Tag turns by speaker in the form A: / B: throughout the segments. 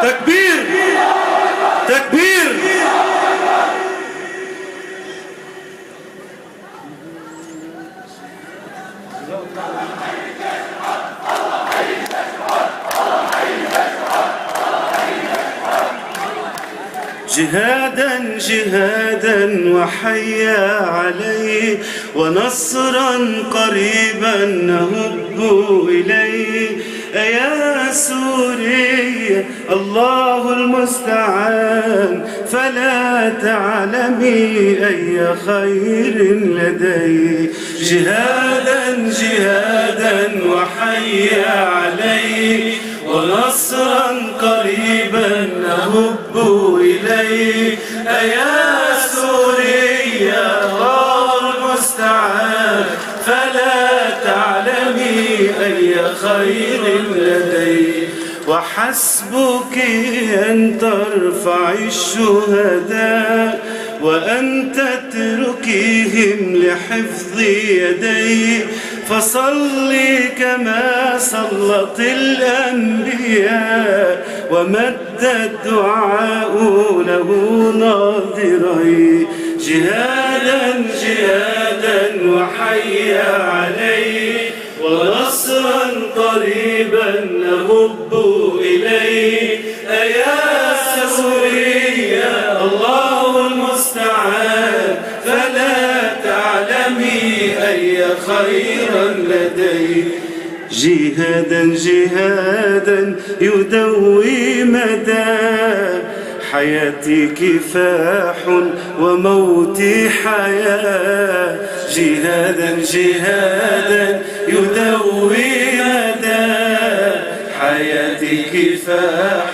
A: تكبير تكبير. جهادا جهادا وحيا عليه، ونصرا قريبا نهب إليه. أيا سوريا الله المستعان، فلا تعلمي أي خير لدي. جهادا جهادا وحيا عليه، ونصرا قريبا نهب إليه. أيا سوريا الله المستعان، فلا تعلمي أي خير لدي. وحسبك أن ترفعي الشهداء، وأن تتركيهم لحفظ يدي. فصلي كما صلت الأنبياء، ومد الدعاء له ناظري. جهادا جهادا وحيا عليه، ونصرا قريبا نهب إليه. أيا سوريا الله المستعان، فلا تعلمي أي خيرا لدي. جهادا جهادا يدوي مدى حياتي كفاح، وموتي حياة. جهادا جهادا يدوي مدى حياتي كفاح،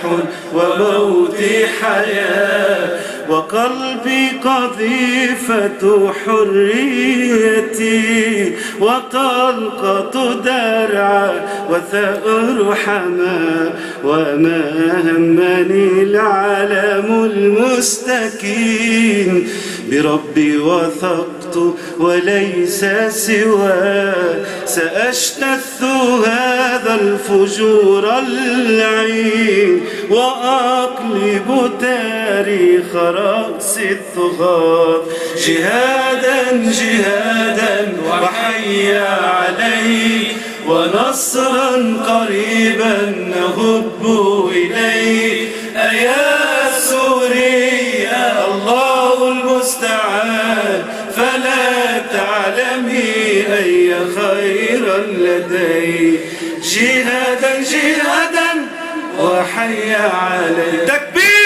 A: وموتي حياة. وقلبي قذيفة حريتي، وطلقة درعا وثأر حما. وما همني العالم المستكين، بربي وثقت وليس سواه. سأجتث هذا الفجور اللعين، وأقلب تاريخ رأس الطغاة. جهادا جهادا وحيا عليه، ونصرا قريبا نهب إليه. أيا سوريا الله المستعان، فلا تعلمي أي خيرا لدي. جهادا جهادا وحيا عليه. تكبير.